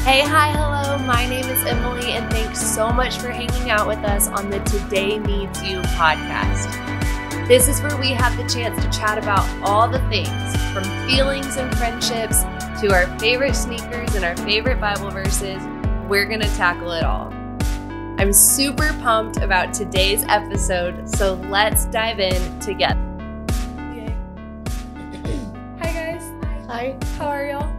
Hey, hi, hello. My name is Emily, and thanks so much for hanging out with us on the Today Needs You podcast. This is where we have the chance to chat about all the things, from feelings and friendships to our favorite sneakers and our favorite Bible verses. We're going to tackle it all. I'm super pumped about today's episode, so let's dive in together. Yay. Hi, guys. Hi. How are y'all?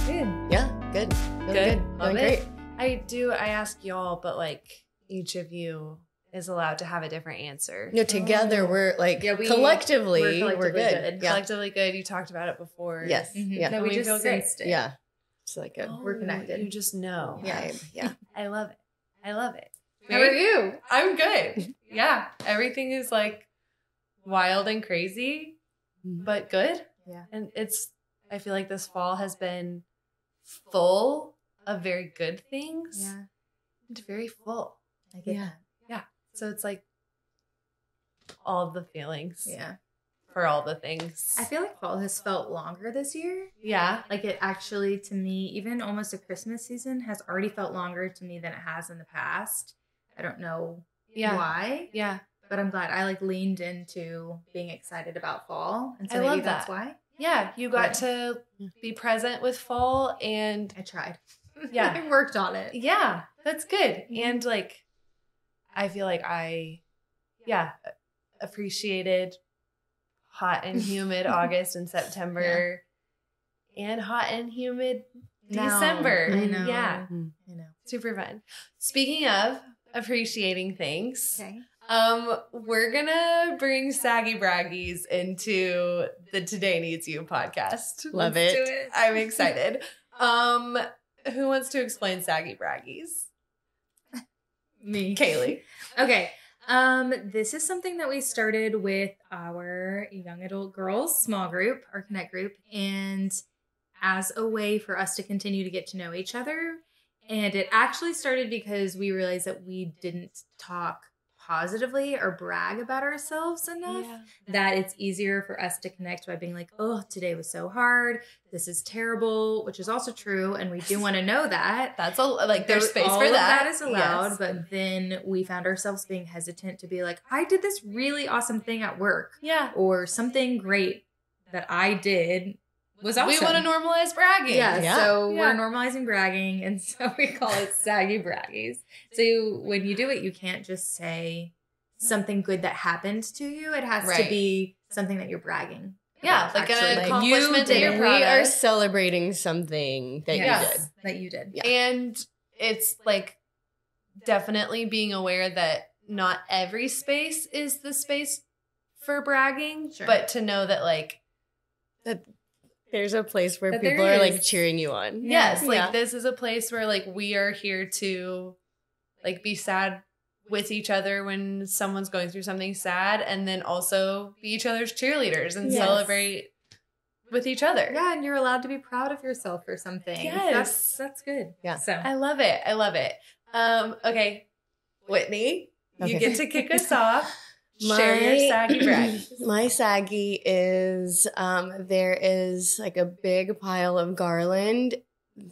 Good. Yeah, good. Good. Doing great. I ask y'all, but like each of you is allowed to have a different answer. No, together we're like collectively we're good. Yeah. Collectively good. You talked about it before. Yes. Mm-hmm. Yeah. No, we just feel say good. Yeah. It's like good. We're connected. You just know. Yeah. Yeah. I love it. I love it. How are you? I'm good. Yeah. Everything is like wild and crazy, but good. Yeah. And I feel like this fall has been full of very good things. Yeah. And very full. I get Yeah. that. Yeah. So it's like all the feelings. Yeah. For all the things. I feel like fall has felt longer this year. Yeah. Like it actually, to me, even almost a Christmas season has already felt longer to me than it has in the past. I don't know why. Yeah. But I'm glad I like leaned into being excited about fall. And so I maybe love that's that. why. Yeah. You got to be present with fall and I tried. Yeah. I worked on it. yeah, that's good. And like, I feel like I appreciated hot and humid August and September and hot and humid December. I know. Yeah. I know. Super fun. Speaking of appreciating things, Okay. we're gonna bring saggy-braggies into the Today Needs You podcast. Love Let's it. do it. I'm excited. Who wants to explain saggy-braggies? Me. Caleigh. Okay. This is something that we started with our young adult girls small group, our connect group, and as a way for us to continue to get to know each other. And it actually started because we realized that we didn't talk positively or brag about ourselves enough, that it's easier for us to connect by being like, oh, today was so hard. This is terrible, which is also true. And we do want to know that. That's there's space all for of that. that is allowed, Yes. but then we found ourselves being hesitant to be like, I did this really awesome thing at work, Yeah. or something great that I did was awesome. We want to normalize bragging. Yeah, so Yeah. we're normalizing bragging, and so we call it saggy-braggies. So when you do it, you can't just say something good that happened to you. It has to be something that you're bragging. Yeah, about, like actually. an accomplishment that you're We proud are of. celebrating something that Yes. you did. That you did. Yeah. And it's like definitely being aware that not every space is the space for bragging, Sure. but to know that like, That there's a place where That people there are like is. cheering you on. yes, like Yeah. this is a place where like we are here to like be sad with each other when someone's going through something sad, and then also be each other's cheerleaders and Yes. celebrate with each other. Yeah, and you're allowed to be proud of yourself for something. Yes. That's good. Yeah. So I love it. I love it. Okay, Whitney, you Okay. get to kick us off. Share your saggy brag. My saggy is there is like a big pile of garland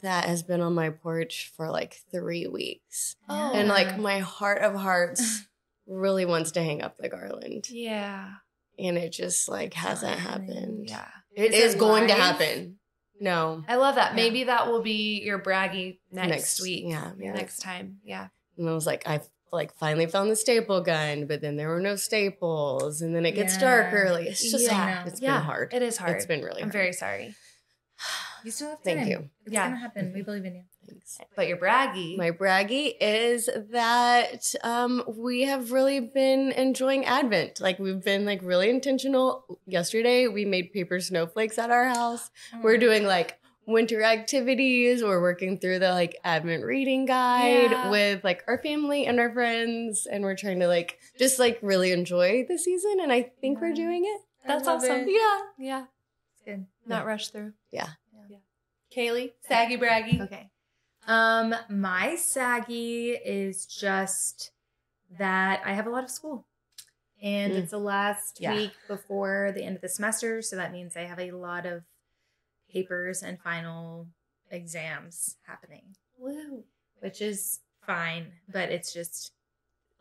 that has been on my porch for like 3 weeks. Oh. And like my heart of hearts really wants to hang up the garland. Yeah. And it just like hasn't happening. happened. Yeah. It Is is it going to live? happen. No. I love that. Yeah. Maybe that will be your braggy next Next- week. yeah, yeah. Next time. Yeah. And I was like, I like finally found the staple gun, but then there were no staples. And then it gets darker. Like it's just Yeah. it's Yeah. been hard. It is hard. It's been really I'm hard. very sorry. you still have Thank time. you. It's Yeah. gonna happen. We believe in you. Thanks. But your braggy. My braggy is that we have really been enjoying Advent. Like we've been like really intentional. Yesterday we made paper snowflakes at our house. We're doing like winter activities. We're working through the like Advent reading guide Yeah. with like our family and our friends, and we're trying to like just like really enjoy the season. And I think we're doing it. That's I love awesome. it. Yeah. Yeah. It's good. Not rush through. Yeah. Kaylee, saggy braggy. Okay. My saggy is just that I have a lot of school. And it's the last Yeah. week before the end of the semester. So that means I have a lot of papers and final exams happening. Woo. Which is fine, but it's just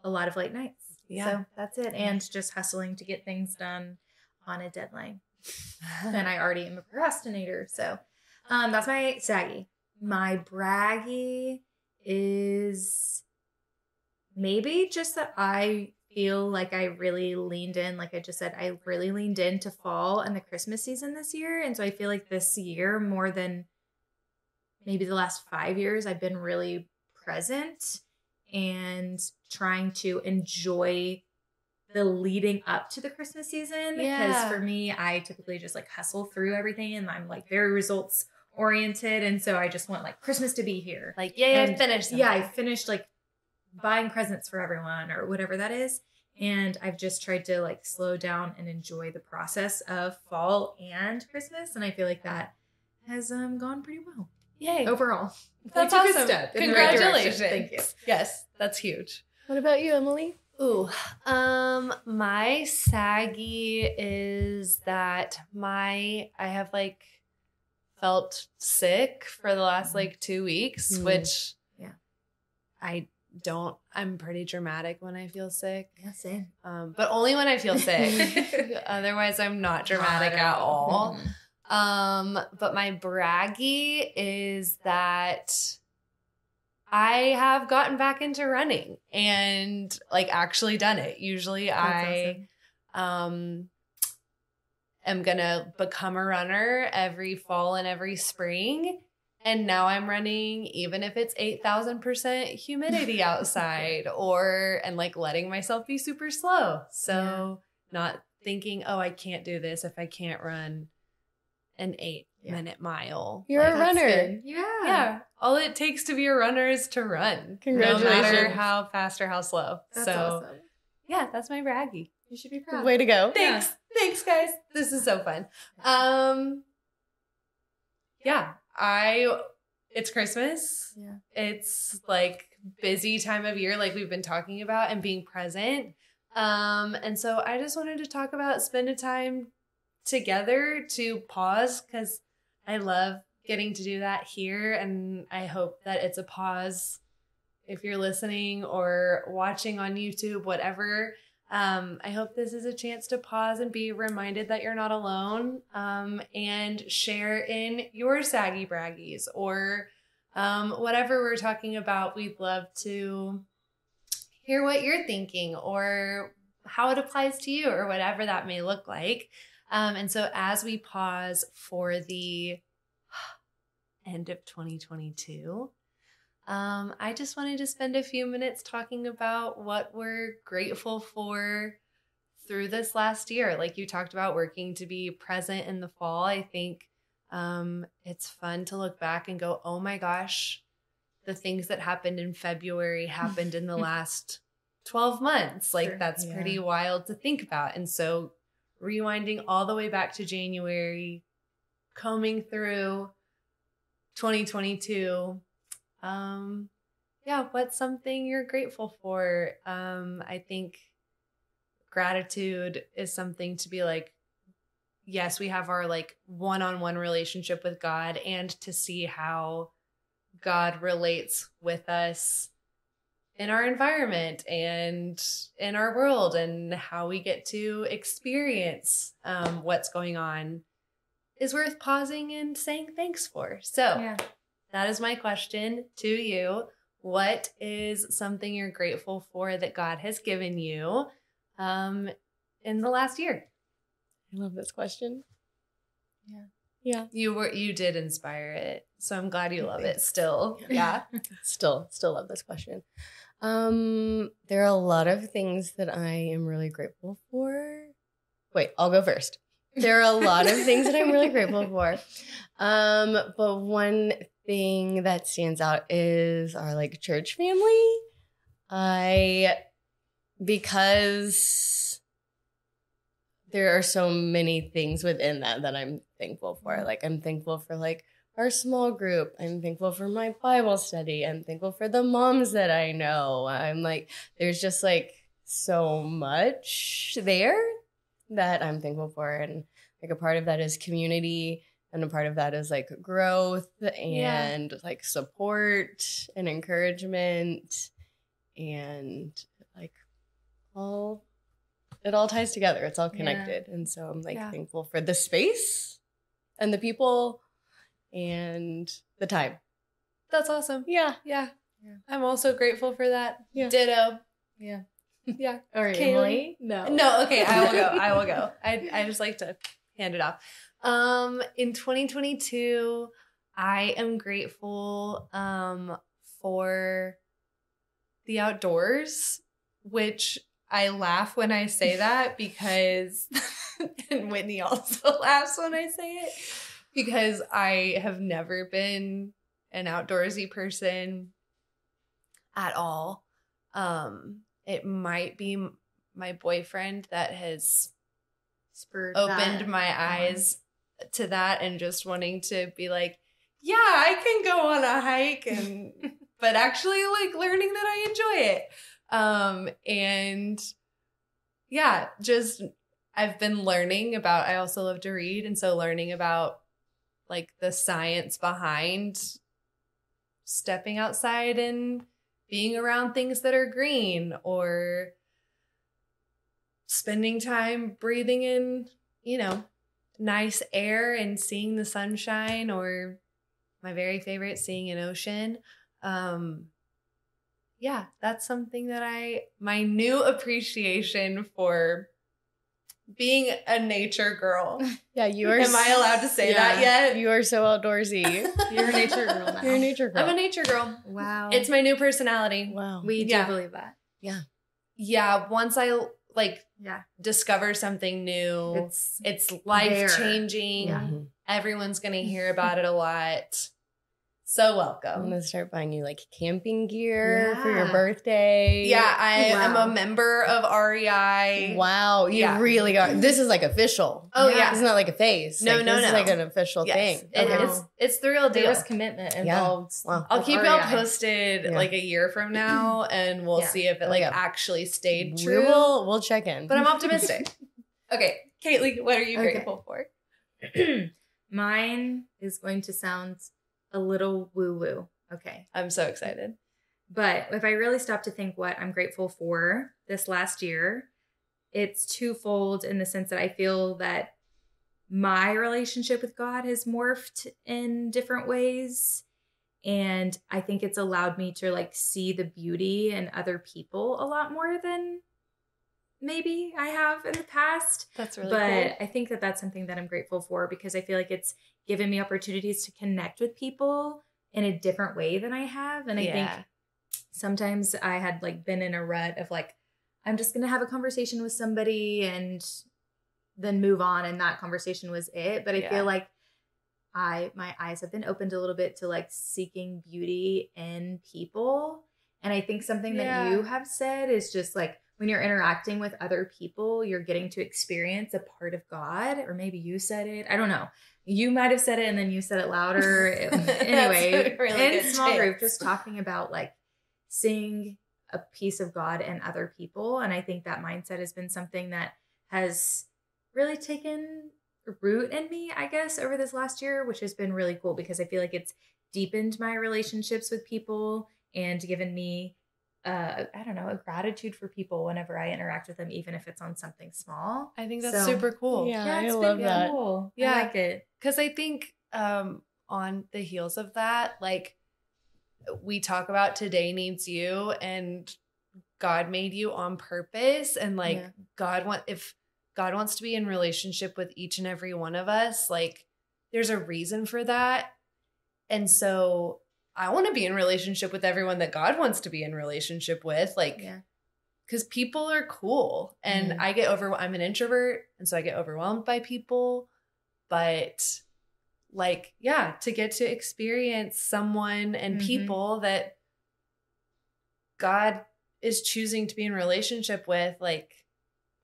a lot of late nights. Yeah. So that's it. And just hustling to get things done on a deadline. And I already am a procrastinator. So that's my saggy. My braggy is maybe just that I feel like I really leaned in. Like I just said, I really leaned into fall and the Christmas season this year. And so I feel like this year, more than maybe the last 5 years, I've been really present and trying to enjoy the leading up to the Christmas season. Because for me, I typically just like hustle through everything and I'm like very results oriented. And so I just want like Christmas to be here. Like, I finished something. Yeah, I finished like buying presents for everyone or whatever that is. And I've just tried to like slow down and enjoy the process of fall and Christmas. And I feel like that has gone pretty well. Yay. Overall. That's Like, awesome. step in the right Congratulations. direction. Thank you. Yes, that's huge. What about you, Emily? Ooh, my saggy is that I have like felt sick for the last like 2 weeks, which I'm pretty dramatic when I feel sick. Yeah, same. But only when I feel sick. Otherwise, I'm not dramatic at all. But my braggy is that I have gotten back into running and like actually done it. Usually I am going to become a runner every fall and every spring. And now I'm running, even if it's 8,000% humidity outside and like letting myself be super slow. So not thinking, oh, I can't do this if I can't run an 8-minute mile. You're a runner. Yeah. All it takes to be a runner is to run. Congratulations. No matter how fast or how slow. That's awesome. Yeah, that's my braggy. You should be proud. Way to go. Thanks. Thanks, guys. This is so fun. It's Christmas. Yeah. It's like busy time of year, like we've been talking about, and being present. And so I just wanted to talk about spending time together to pause, because I love getting to do that here. And I hope that it's a pause if you're listening or watching on YouTube, whatever. I hope this is a chance to pause and be reminded that you're not alone, and share in your saggy braggies or whatever we're talking about. We'd love to hear what you're thinking or how it applies to you or whatever that may look like. And so as we pause for the end of 2022, I just wanted to spend a few minutes talking about what we're grateful for through this last year. Like you talked about working to be present in the fall. I think it's fun to look back and go, oh my gosh, the things that happened in February happened in the last 12 months. Like that's pretty wild to think about. And so rewinding all the way back to January, combing through 2022, what's something you're grateful for? I think gratitude is something to be like, yes, we have our like one-on-one relationship with God, and to see how God relates with us in our environment and in our world, and how we get to experience what's going on is worth pausing and saying thanks for. So that is my question to you. What is something you're grateful for that God has given you in the last year? I love this question. Yeah. You did inspire it. So I'm glad you love it still. Yeah. Still love this question. There are a lot of things that I am really grateful for. Wait, I'll go first. There are a lot of things that I'm really grateful for. But one thing that stands out is our like church family. Because there are so many things within that I'm thankful for. Like I'm thankful for like our small group. I'm thankful for my Bible study. I'm thankful for the moms that I know. I'm like, there's just like so much there that I'm thankful for. And like a part of that is community. And a part of that is like growth and like support and encouragement and like it all ties together. It's all connected. And so I'm like thankful for the space and the people and the time. That's awesome. Yeah. I'm also grateful for that. Yeah. Ditto. Yeah. Yeah. All right, Caleigh? Emily? No, okay, I will go. I just like to hand it off. In 2022, I am grateful for the outdoors, which I laugh when I say that because, and Whitney also laughs when I say it, because I have never been an outdoorsy person at all. It might be my boyfriend that has opened my eyes to that and just wanting to be like, yeah, I can go on a hike and but actually like learning that I enjoy it. And yeah, just I've been learning about, I also love to read, and so learning about like the science behind stepping outside and being around things that are green, or spending time breathing in, nice air and seeing the sunshine, or my very favorite, seeing an ocean. Yeah, that's something that my new appreciation for being a nature girl. Yeah, you are. Am I allowed to say that yet? You are so outdoorsy. You're a nature girl now. You're a nature girl. I'm a nature girl. Wow. It's my new personality. Wow. We do believe that. Yeah. Yeah, once I discover something new, it's life-changing. Yeah. Everyone's going to hear about it a lot. So I'm welcome. going to start buying you like camping gear for your birthday. Yeah, I am a member of REI. Wow, you really are. This is like official. Oh, yeah. It's not like a phase. No. This is like an official thing. It's the real deal. There was commitment involved. Wow. I'll keep y'all posted like a year from now, and we'll see if it actually stayed true. We'll check in. But I'm optimistic. Okay, Caleigh, what are you grateful for? Mine is going to sound a little woo-woo. Okay. I'm so excited. But if I really stop to think what I'm grateful for this last year, it's twofold in the sense that I feel that my relationship with God has morphed in different ways. And I think it's allowed me to like see the beauty in other people a lot more than maybe I have in the past. That's really cool. But I think that that's something that I'm grateful for because I feel like it's given me opportunities to connect with people in a different way than I have. And I think sometimes I had like been in a rut of like, I'm just going to have a conversation with somebody and then move on. And that conversation was it. But I feel like my eyes have been opened a little bit to like seeking beauty in people. And I think something that you have said is just like, when you're interacting with other people, you're getting to experience a part of God, or maybe you said it. I don't know. You might have said it and then you said it louder. Anyway, really in small group, just talking about like seeing a piece of God in other people. And I think that mindset has been something that has really taken root in me, I guess, over this last year, which has been really cool because I feel like it's deepened my relationships with people and given me a gratitude for people whenever I interact with them, even if it's on something small. I think that's super cool. Yeah, I love that. Cool. Yeah. I like it. Because I think on the heels of that, like we talk about today needs you, and God made you on purpose, and like if God wants to be in relationship with each and every one of us, like there's a reason for that. And so I want to be in relationship with everyone that God wants to be in relationship with, like, because people are cool, and I get I'm an introvert, and so I get overwhelmed by people, but like, to get to experience someone and people that God is choosing to be in relationship with, like,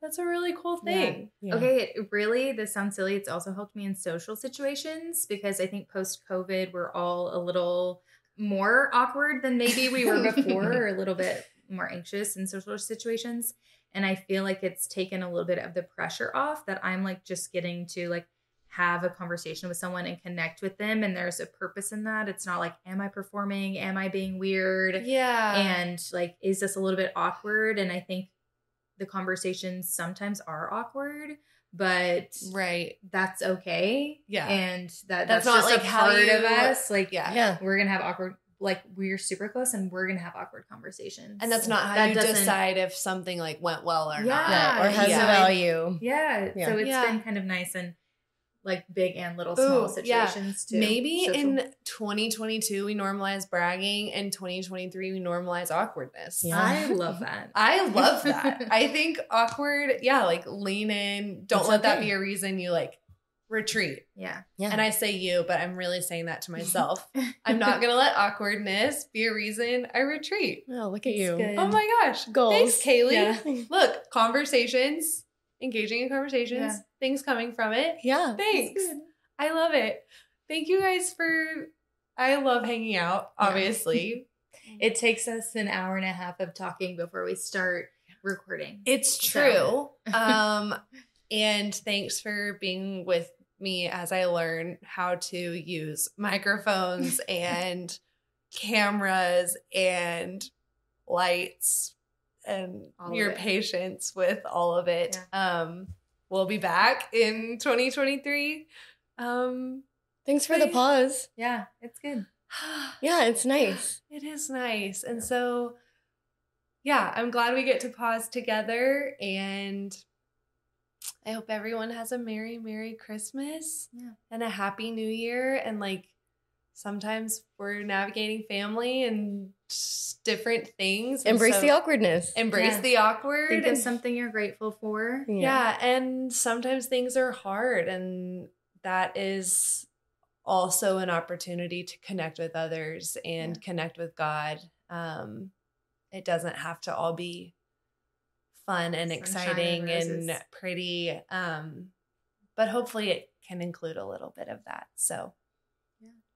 that's a really cool thing. Yeah. Okay, this sounds silly. It's also helped me in social situations because I think post-COVID, we're all a little more awkward than maybe we were before, or a little bit more anxious in social situations. And I feel like it's taken a little bit of the pressure off that I'm like just getting to like have a conversation with someone and connect with them, and there's a purpose in that. It's not like, am I performing? Am I being weird? Yeah. And like, is this a little bit awkward? And I think the conversations sometimes are awkward, but right. that's okay. Yeah. And that's not just like a how part you- of us. Like, Yeah. we're going to have awkward, like we're super close and we're going to have awkward conversations. And that's not how That you doesn't- decide if something like went well or not. Yeah. Right. Or has Yeah. a value. Yeah. Yeah. So it's Yeah. been kind of nice and like big and little small Ooh, yeah. situations too. Maybe Social. in 2022 we normalize bragging, and 2023 we normalize awkwardness. Yeah. I love that. I love that. I think awkward, like lean in. Don't It's let that okay. be a reason you like retreat. Yeah. Yeah. And I say you, but I'm really saying that to myself. I'm not going to let awkwardness be a reason I retreat. Oh, look at It's you. good. Oh my gosh. Goals. Thanks, Caleigh. Yeah. Look, conversations, engaging in conversations, Yeah. things coming from it. Yeah. Thanks. Good. I love it. Thank you guys I love hanging out, Yeah. obviously. It takes us an hour and a half of talking before we start recording. It's true. And thanks for being with me as I learn how to use microphones and cameras and lights and All of your it. patience with all of it. We'll be back in 2023. Thanks for the pause. Yeah, it's good. Yeah, it's nice. It is nice. And so, yeah, I'm glad we get to pause together, and I hope everyone has a Merry, Merry Christmas and a Happy New Year. And like, sometimes we're navigating family and just different things. And Embrace so- the awkwardness. Embrace Yes. the awkward. Think of something you're grateful for. Yeah. And sometimes things are hard, and that is also an opportunity to connect with others and connect with God. It doesn't have to all be fun and Sunshine exciting and and pretty. But hopefully it can include a little bit of that. So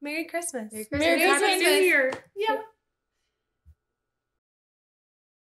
Merry Christmas. Merry Merry Christmas. Happy Christmas. New Year. Yeah.